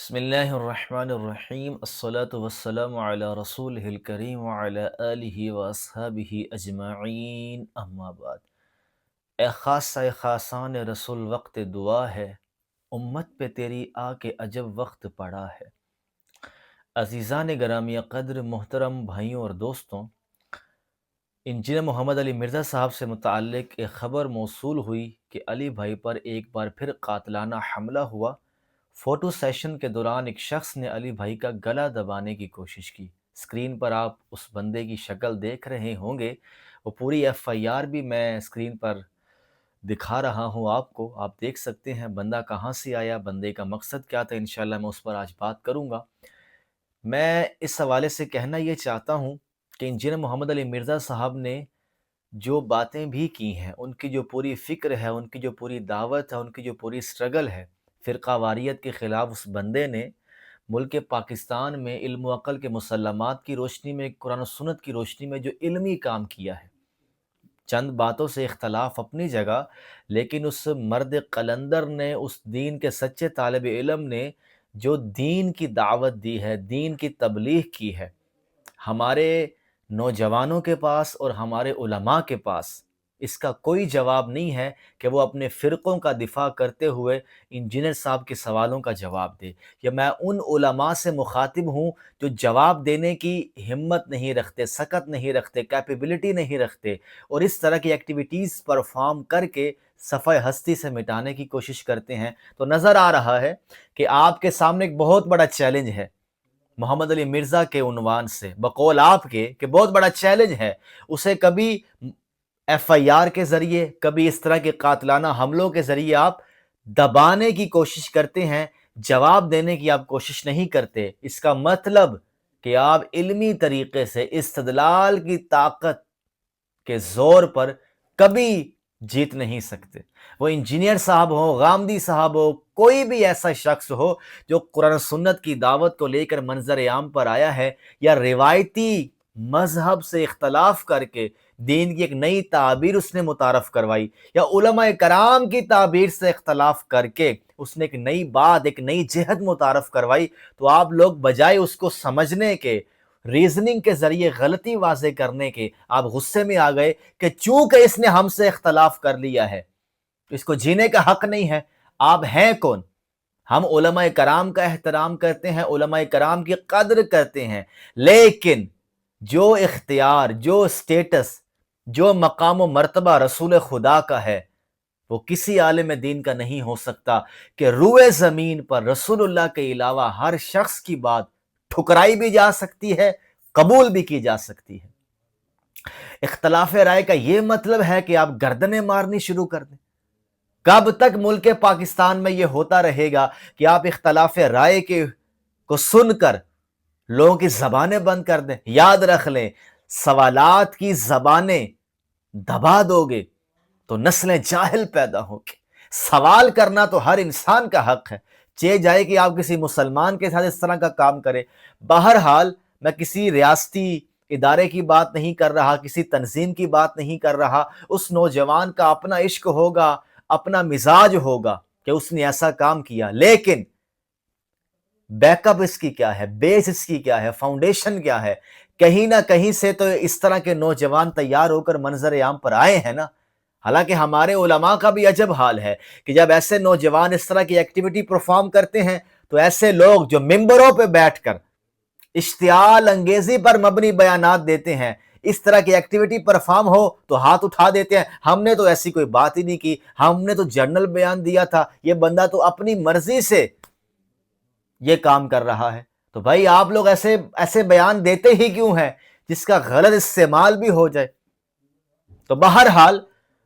بسم اللہ الرحمن الرحیم الصلاۃ والسلام علی رسولہ الکریم وعلی آلہ واصحابہ اجمعین اما بعد۔ اے خاصہ خاصان رسول وقت دعا ہے، امت پہ تیری آ کے عجب وقت پڑا ہے۔ عزیزان گرامی قدر، محترم بھائیوں اور دوستوں، انجینئر محمد علی مرزا صاحب سے متعلق ایک خبر موصول ہوئی کہ علی بھائی پر ایک بار پھر قاتلانہ حملہ ہوا۔ فوٹو سیشن کے دوران ایک شخص نے علی بھائی کا گلا دبانے کی کوشش کی۔ اسکرین پر آپ اس بندے کی شکل دیکھ رہے ہوں گے، وہ پوری ایف آئی آر بھی میں اسکرین پر دکھا رہا ہوں آپ کو، آپ دیکھ سکتے ہیں بندہ کہاں سے آیا، بندے کا مقصد کیا تھا۔ انشاءاللہ میں اس پر آج بات کروں گا۔ میں اس حوالے سے کہنا یہ چاہتا ہوں کہ انجینئر محمد علی مرزا صاحب نے جو باتیں بھی کی ہیں، ان کی جو پوری فکر ہے، ان کی جو پوری دعوت ہے، ان کی جو پوری سٹرگل ہے فرقہ واریت کے خلاف، اس بندے نے ملک پاکستان میں علم و عقل کے مسلمات کی روشنی میں، قرآن و سنت کی روشنی میں جو علمی کام کیا ہے۔ چند باتوں سے اختلاف اپنی جگہ، لیکن اس مرد قلندر نے، اس دین کے سچے طالب علم نے جو دین کی دعوت دی ہے، دین کی تبلیغ کی ہے، ہمارے نوجوانوں کے پاس اور ہمارے علماء کے پاس اس کا کوئی جواب نہیں ہے کہ وہ اپنے فرقوں کا دفاع کرتے ہوئے انجینئر صاحب کے سوالوں کا جواب دے۔ یا میں ان علماء سے مخاطب ہوں جو جواب دینے کی ہمت نہیں رکھتے، سکت نہیں رکھتے، کیپیبلٹی نہیں رکھتے، اور اس طرح کی ایکٹیویٹیز پرفارم کر کے صفحہ ہستی سے مٹانے کی کوشش کرتے ہیں۔ تو نظر آ رہا ہے کہ آپ کے سامنے ایک بہت بڑا چیلنج ہے محمد علی مرزا کے عنوان سے، بقول آپ کے کہ بہت بڑا چیلنج ہے۔ اسے کبھی ایف آئی آر کے ذریعے، کبھی اس طرح کے قاتلانہ حملوں کے ذریعے آپ دبانے کی کوشش کرتے ہیں، جواب دینے کی آپ کوشش نہیں کرتے۔ اس کا مطلب کہ آپ علمی طریقے سے استدلال کی طاقت کے زور پر کبھی جیت نہیں سکتے۔ وہ انجینئر صاحب ہو، غامدی صاحب ہو، کوئی بھی ایسا شخص ہو جو قرآن سنت کی دعوت کو لے کر منظر عام پر آیا ہے، یا روایتی مذہب سے اختلاف کر کے دین کی ایک نئی تعبیر اس نے متعارف کروائی، یا علماء کرام کی تعبیر سے اختلاف کر کے اس نے ایک نئی بات، ایک نئی جہت متعارف کروائی، تو آپ لوگ بجائے اس کو سمجھنے کے، ریزننگ کے ذریعے غلطی واضح کرنے کے، آپ غصے میں آ گئے کہ چونکہ اس نے ہم سے اختلاف کر لیا ہے اس کو جینے کا حق نہیں ہے۔ آپ ہیں کون؟ ہم علماء کرام کا احترام کرتے ہیں، علماء کرام کی قدر کرتے ہیں، لیکن جو اختیار، جو سٹیٹس، جو مقام و مرتبہ رسول خدا کا ہے، وہ کسی عالم دین کا نہیں ہو سکتا کہ روئے زمین پر رسول اللہ کے علاوہ ہر شخص کی بات ٹھکرائی بھی جا سکتی ہے، قبول بھی کی جا سکتی ہے۔ اختلاف رائے کا یہ مطلب ہے کہ آپ گردنیں مارنی شروع کر دیں؟ کب تک ملک پاکستان میں یہ ہوتا رہے گا کہ آپ اختلاف رائے کو سن کر لوگوں کی زبانیں بند کر دیں؟ یاد رکھ لیں، سوالات کی زبانیں دبا دو گے تو نسلیں جاہل پیدا ہوں گی۔ سوال کرنا تو ہر انسان کا حق ہے، چاہے جائے کہ آپ کسی مسلمان کے ساتھ اس طرح کا کام کریں۔ بہرحال میں کسی ریاستی ادارے کی بات نہیں کر رہا، کسی تنظیم کی بات نہیں کر رہا۔ اس نوجوان کا اپنا عشق ہوگا، اپنا مزاج ہوگا کہ اس نے ایسا کام کیا، لیکن بیک اپ اس کی کیا ہے، بیس اس کی کیا ہے، فاؤنڈیشن کیا ہے؟ کہیں نہ کہیں سے تو اس طرح کے نوجوان تیار ہو کر منظر عام پر آئے ہیں نا۔ حالانکہ ہمارے علماء کا بھی عجب حال ہے کہ جب ایسے نوجوان اس طرح کی ایکٹیویٹی پرفارم کرتے ہیں تو ایسے لوگ جو ممبروں پہ بیٹھ کر اشتعال انگیزی پر مبنی بیانات دیتے ہیں، اس طرح کی ایکٹیویٹی پرفارم ہو تو ہاتھ اٹھا دیتے ہیں، ہم نے تو ایسی کوئی بات ہی نہیں کی، ہم نے تو جنرل بیان دیا تھا، یہ بندہ تو اپنی مرضی سے یہ کام کر رہا ہے۔ تو بھائی آپ لوگ ایسے بیان دیتے ہی کیوں ہیں جس کا غلط استعمال بھی ہو جائے؟ تو بہرحال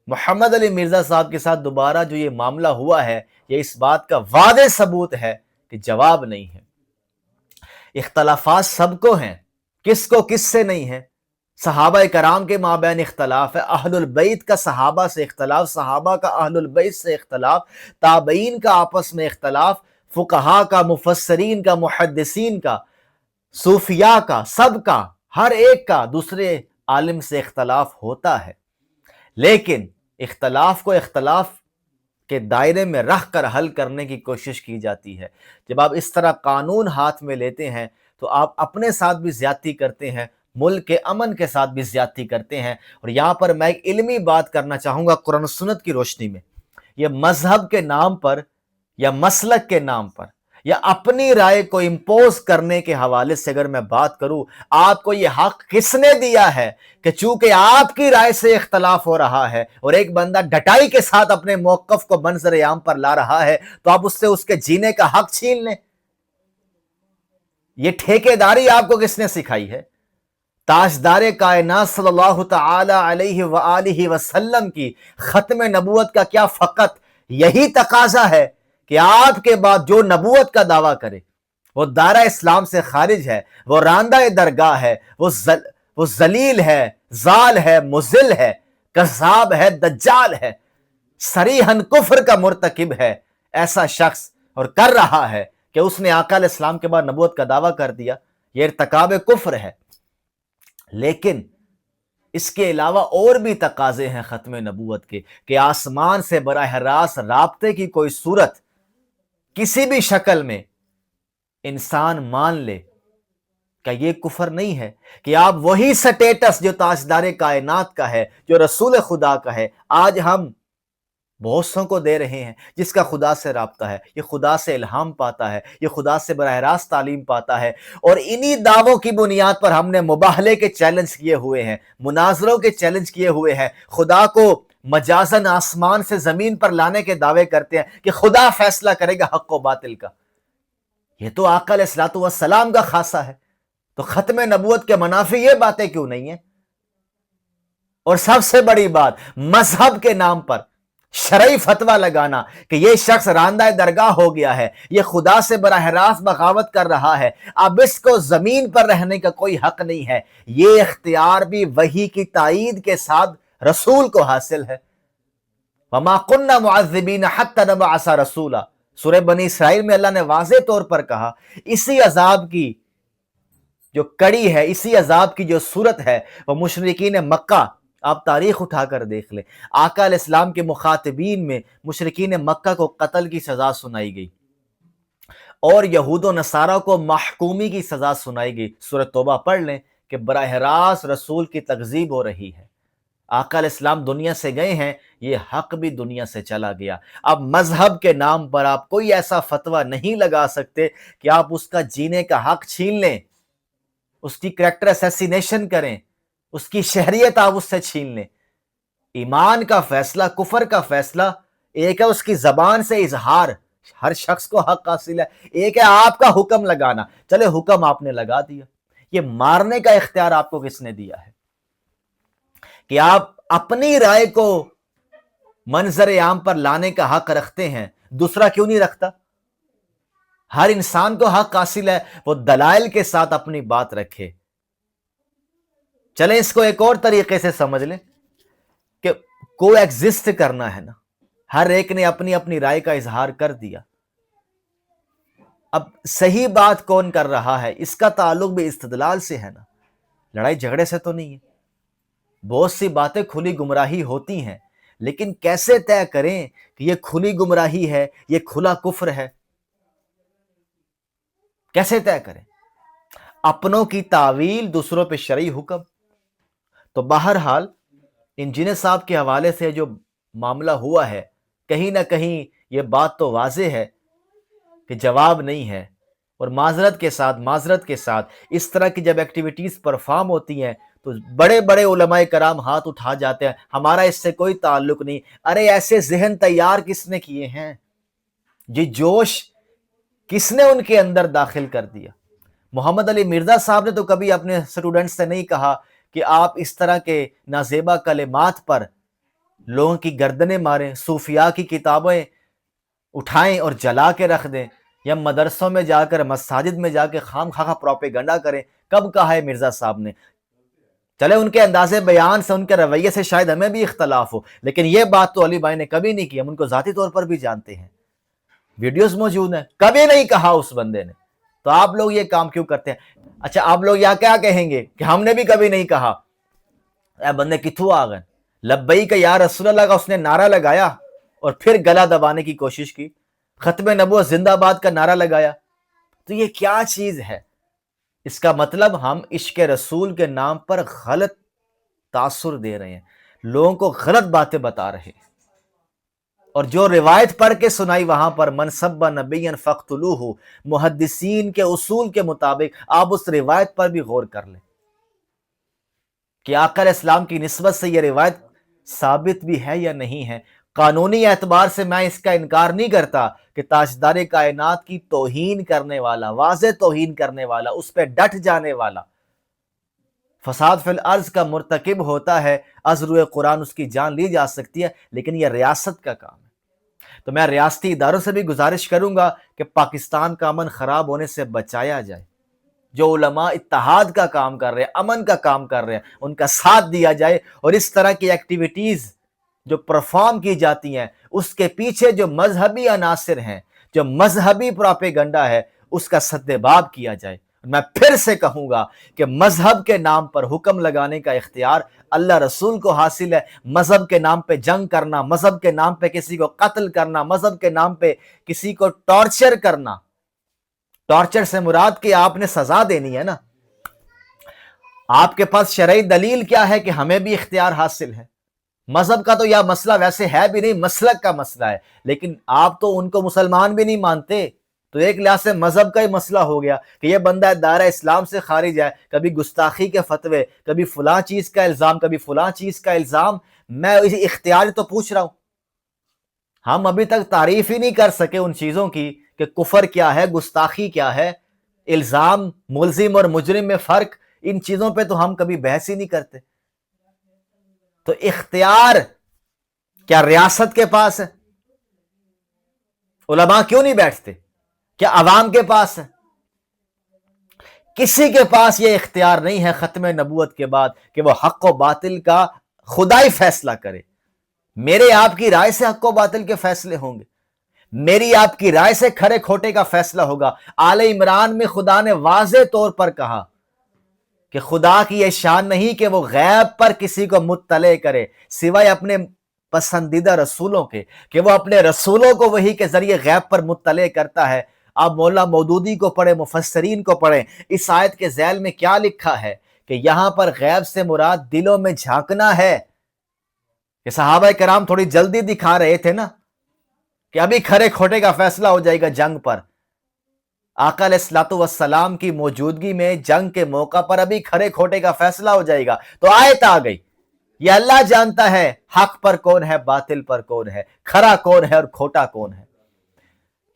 محمد علی مرزا صاحب کے ساتھ دوبارہ جو یہ معاملہ ہوا ہے، یہ اس بات کا واضح ثبوت ہے کہ جواب نہیں ہے۔ اختلافات سب کو ہیں، کس کو کس سے نہیں ہے؟ صحابہ کرام کے مابین اختلاف ہے، اہل البیت کا صحابہ سے اختلاف، صحابہ کا اہل البیت سے اختلاف، تابعین کا آپس میں اختلاف، فقہاء کا، مفسرین کا، محدثین کا، صوفیاء کا، سب کا، ہر ایک کا دوسرے عالم سے اختلاف ہوتا ہے۔ لیکن اختلاف کو اختلاف کے دائرے میں رکھ کر حل کرنے کی کوشش کی جاتی ہے۔ جب آپ اس طرح قانون ہاتھ میں لیتے ہیں تو آپ اپنے ساتھ بھی زیادتی کرتے ہیں، ملک کے امن کے ساتھ بھی زیادتی کرتے ہیں۔ اور یہاں پر میں ایک علمی بات کرنا چاہوں گا قرآن و سنت کی روشنی میں، یہ مذہب کے نام پر یا مسلک کے نام پر یا اپنی رائے کو امپوز کرنے کے حوالے سے اگر میں بات کروں، آپ کو یہ حق کس نے دیا ہے کہ چونکہ آپ کی رائے سے اختلاف ہو رہا ہے اور ایک بندہ ڈٹائی کے ساتھ اپنے موقف کو منظر عام پر لا رہا ہے تو آپ اس سے اس کے جینے کا حق چھین لیں؟ یہ ٹھیکیداری آپ کو کس نے سکھائی ہے؟ تاجدار کائنات صلی اللہ تعالی علیہ وآلہ وسلم کی ختم نبوت کا کیا فقط یہی تقاضا ہے کہ آپ کے بعد جو نبوت کا دعویٰ کرے وہ دائرہ اسلام سے خارج ہے، وہ راندہ درگاہ ہے، وہ ذلیل ہے، ضال ہے، مضل ہے، کذاب ہے، دجال ہے، صریحاً کفر کا مرتکب ہے، ایسا شخص اور کر رہا ہے کہ اس نے آقا علیہ السلام کے بعد نبوت کا دعویٰ کر دیا، یہ ارتکاب کفر ہے۔ لیکن اس کے علاوہ اور بھی تقاضے ہیں ختم نبوت کے کہ آسمان سے براہ راست رابطے کی کوئی صورت کسی بھی شکل میں انسان مان لے، کہ یہ کفر نہیں ہے کہ آپ وہی سٹیٹس جو تاجدار کائنات کا ہے، جو رسول خدا کا ہے، آج ہم بہت سوں کو دے رہے ہیں، جس کا خدا سے رابطہ ہے، یہ خدا سے الہام پاتا ہے، یہ خدا سے براہ راست تعلیم پاتا ہے، اور انہی دعووں کی بنیاد پر ہم نے مباہلے کے چیلنج کیے ہوئے ہیں، مناظروں کے چیلنج کیے ہوئے ہیں، خدا کو مجازن آسمان سے زمین پر لانے کے دعوے کرتے ہیں کہ خدا فیصلہ کرے گا حق و باطل کا۔ یہ تو آقا علیہ الصلوۃ والسلام کا خاصہ ہے، تو ختم نبوت کے منافی یہ باتیں کیوں نہیں ہیں؟ اور سب سے بڑی بات، مذہب کے نام پر شرعی فتویٰ لگانا کہ یہ شخص راندہ درگاہ ہو گیا ہے، یہ خدا سے براہ راست بغاوت کر رہا ہے، اب اس کو زمین پر رہنے کا کوئی حق نہیں ہے، یہ اختیار بھی وحی کی تائید کے ساتھ رسول کو حاصل ہے۔ وَمَا كُنَّا مُعَذِّبِينَ حَتَّى نَبْعَثَ رَسُولًا، سورہ بنی اسرائیل میں اللہ نے واضح طور پر کہا، اسی عذاب کی جو کڑی ہے، اسی عذاب کی جو صورت ہے، وہ مشرکین مکہ، آپ تاریخ اٹھا کر دیکھ لیں، آقا علیہ السلام کے مخاطبین میں مشرکین مکہ کو قتل کی سزا سنائی گئی اور یہود و نصارہ کو محکومی کی سزا سنائی گئی۔ سورہ توبہ پڑھ لیں کہ براہ راست رسول کی تکذیب ہو رہی ہے، آقا علیہ السلام دنیا سے گئے ہیں، یہ حق بھی دنیا سے چلا گیا۔ اب مذہب کے نام پر آپ کوئی ایسا فتویٰ نہیں لگا سکتے کہ آپ اس کا جینے کا حق چھین لیں، اس کی کریکٹر اسیسینیشن کریں، اس کی شہریت آپ اس سے چھین لیں۔ ایمان کا فیصلہ، کفر کا فیصلہ ایک ہے اس کی زبان سے اظہار، ہر شخص کو حق حاصل ہے، ایک ہے آپ کا حکم لگانا، چلے حکم آپ نے لگا دیا، یہ مارنے کا اختیار آپ کو کس نے دیا ہے کہ آپ اپنی رائے کو منظر عام پر لانے کا حق رکھتے ہیں، دوسرا کیوں نہیں رکھتا؟ ہر انسان کو حق حاصل ہے وہ دلائل کے ساتھ اپنی بات رکھے۔ چلیں اس کو ایک اور طریقے سے سمجھ لیں کہ کو ایگزسٹ کرنا ہے نا، ہر ایک نے اپنی اپنی رائے کا اظہار کر دیا، اب صحیح بات کون کر رہا ہے اس کا تعلق بھی استدلال سے ہے نا، لڑائی جھگڑے سے تو نہیں ہے۔ بہت سی باتیں کھلی گمراہی ہوتی ہیں، لیکن کیسے طے کریں کہ یہ کھلی گمراہی ہے، یہ کھلا کفر ہے؟ کیسے طے کریں؟ اپنوں کی تعویل، دوسروں پہ شرعی حکم۔ تو بہرحال انجینئر صاحب کے حوالے سے جو معاملہ ہوا ہے، کہیں نہ کہیں یہ بات تو واضح ہے کہ جواب نہیں ہے، اور معذرت کے ساتھ اس طرح کی جب ایکٹیویٹیز پرفارم ہوتی ہیں تو بڑے بڑے علماء کرام ہاتھ اٹھا جاتے ہیں، ہمارا اس سے کوئی تعلق نہیں۔ ارے ایسے ذہن تیار کس نے کیے ہیں؟ یہ جوش کس نے ان کے اندر داخل کر دیا؟ محمد علی مرزا صاحب نے تو کبھی اپنے اسٹوڈنٹ سے نہیں کہا کہ آپ اس طرح کے نازیبا کلمات پر لوگوں کی گردنیں ماریں، صوفیاء کی کتابیں اٹھائیں اور جلا کے رکھ دیں، یا مدرسوں میں جا کر، مساجد میں جا کے خام خواہ پروپیگنڈا کریں۔ کب کہا ہے مرزا صاحب نے؟ چلے ان کے انداز بیان سے، ان کے رویے سے شاید ہمیں بھی اختلاف ہو، لیکن یہ بات تو علی بھائی نے کبھی نہیں کی، ہم ان کو ذاتی طور پر بھی جانتے ہیں، ویڈیوز موجود ہیں، کبھی نہیں کہا اس بندے نے۔ تو آپ لوگ یہ کام کیوں کرتے ہیں؟ اچھا آپ لوگ یا کیا کہیں گے کہ ہم نے بھی کبھی نہیں کہا؟ اے بندے کتھو آ گئے، لبیک یا رسول اللہ کا اس نے نعرہ لگایا اور پھر گلا دبانے کی کوشش کی، ختم نبوت زندہ باد کا نعرہ لگایا. تو یہ کیا چیز ہے؟ اس کا مطلب ہم عشق رسول کے نام پر غلط تاثر دے رہے ہیں، لوگوں کو غلط باتیں بتا رہے ہیں. اور جو روایت پڑھ کے سنائی وہاں پر من سب نبی فاقتلوہ، محدثین کے اصول کے مطابق آپ اس روایت پر بھی غور کر لیں کہ آقا علیہ السلام کی نسبت سے یہ روایت ثابت بھی ہے یا نہیں ہے. قانونی اعتبار سے میں اس کا انکار نہیں کرتا کہ تاجدار کائنات کی توہین کرنے والا، واضح توہین کرنے والا، اس پہ ڈٹ جانے والا، فساد فی الارض کا مرتکب ہوتا ہے، از روئے قرآن اس کی جان لی جا سکتی ہے، لیکن یہ ریاست کا کام ہے. تو میں ریاستی اداروں سے بھی گزارش کروں گا کہ پاکستان کا امن خراب ہونے سے بچایا جائے. جو علماء اتحاد کا کام کر رہے ہیں، امن کا کام کر رہے ہیں، ان کا ساتھ دیا جائے، اور اس طرح کی ایکٹیویٹیز جو پرفارم کی جاتی ہیں اس کے پیچھے جو مذہبی عناصر ہیں، جو مذہبی پراپیگنڈا ہے، اس کا سدباب کیا جائے. میں پھر سے کہوں گا کہ مذہب کے نام پر حکم لگانے کا اختیار اللہ رسول کو حاصل ہے. مذہب کے نام پہ جنگ کرنا، مذہب کے نام پہ کسی کو قتل کرنا، مذہب کے نام پہ کسی کو ٹارچر کرنا، ٹارچر سے مراد کہ آپ نے سزا دینی ہے نا. آپ کے پاس شرعی دلیل کیا ہے کہ ہمیں بھی اختیار حاصل ہے؟ مذہب کا تو یہ مسئلہ ویسے ہے بھی نہیں، مسلک کا مسئلہ ہے، لیکن آپ تو ان کو مسلمان بھی نہیں مانتے. تو ایک لحاظ سے مذہب کا ہی مسئلہ ہو گیا کہ یہ بندہ دائرہ اسلام سے خارج ہے، کبھی گستاخی کے فتوے، کبھی فلاں چیز کا الزام، کبھی فلاں چیز کا الزام. میں اسی اختیار تو پوچھ رہا ہوں. ہم ابھی تک تعریف ہی نہیں کر سکے ان چیزوں کی کہ کفر کیا ہے، گستاخی کیا ہے، الزام، ملزم اور مجرم میں فرق. ان چیزوں پہ تو ہم کبھی بحث ہی نہیں کرتے. تو اختیار کیا ریاست کے پاس ہے؟ علماء کیوں نہیں بیٹھتے؟ کیا عوام کے پاس ہے؟ کسی کے پاس یہ اختیار نہیں ہے ختم نبوت کے بعد کہ وہ حق و باطل کا خدائی فیصلہ کرے. میرے آپ کی رائے سے حق و باطل کے فیصلے ہوں گے، میری آپ کی رائے سے کھرے کھوٹے کا فیصلہ ہوگا. آل عمران میں خدا نے واضح طور پر کہا کہ خدا کی یہ شان نہیں کہ وہ غیب پر کسی کو مطلع کرے سوائے اپنے پسندیدہ رسولوں کے، کہ وہ اپنے رسولوں کو وحی کے ذریعے غیب پر مطلع کرتا ہے. آپ مولا مودودی کو پڑھیں، مفسرین کو پڑھیں. اس آیت کے ذیل میں کیا لکھا ہے کہ یہاں پر غیب سے مراد دلوں میں جھانکنا ہے. کہ صحابہ کرام تھوڑی جلدی دکھا رہے تھے نا کہ ابھی کھرے کھوٹے کا فیصلہ ہو جائے گا جنگ پر. آقا علیہ الصلوۃ والسلام کی موجودگی میں جنگ کے موقع پر ابھی کھرے کھوٹے کا فیصلہ ہو جائے گا. تو آیت آ گئی، یہ اللہ جانتا ہے حق پر کون ہے، باطل پر کون ہے، کھرا کون ہے اور کھوٹا کون ہے،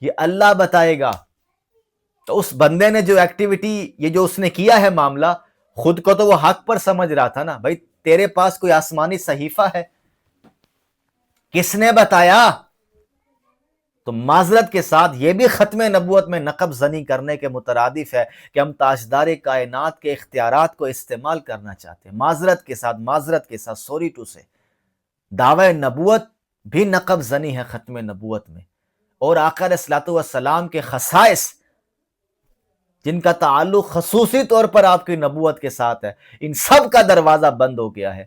یہ اللہ بتائے گا. تو اس بندے نے جو ایکٹیویٹی، یہ جو اس نے کیا ہے معاملہ، خود کو تو وہ حق پر سمجھ رہا تھا نا. بھائی تیرے پاس کوئی آسمانی صحیفہ ہے؟ کس نے بتایا؟ تو معذرت کے ساتھ یہ بھی ختم نبوت میں نقب زنی کرنے کے مترادف ہے کہ ہم تاجدار کائنات کے اختیارات کو استعمال کرنا چاہتے ہیں. معذرت کے ساتھ سوری ٹو سے دعوی نبوت بھی نقب زنی ہے ختم نبوت میں. اور آقا علیہ الصلوۃ والسلام کے خصائص جن کا تعلق خصوصی طور پر آپ کی نبوت کے ساتھ ہے، ان سب کا دروازہ بند ہو گیا ہے.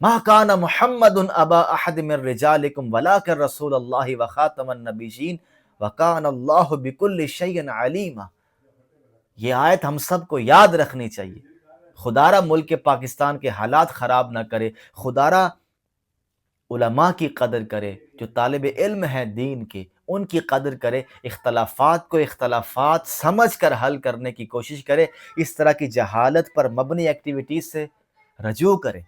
ما کان محمد ابا احد من رجالکم ولکن رسول اللہ وخاتم النبیین وکان اللہ بکل شیء علیما. یہ آیت ہم سب کو یاد رکھنی چاہیے. خدا را ملک پاکستان کے حالات خراب نہ کرے، خدا را علماء کی قدر کرے، جو طالب علم ہے دین کے ان کی قدر کرے، اختلافات کو اختلافات سمجھ کر حل کرنے کی کوشش کرے، اس طرح کی جہالت پر مبنی ایکٹیویٹیز سے رجوع کرے.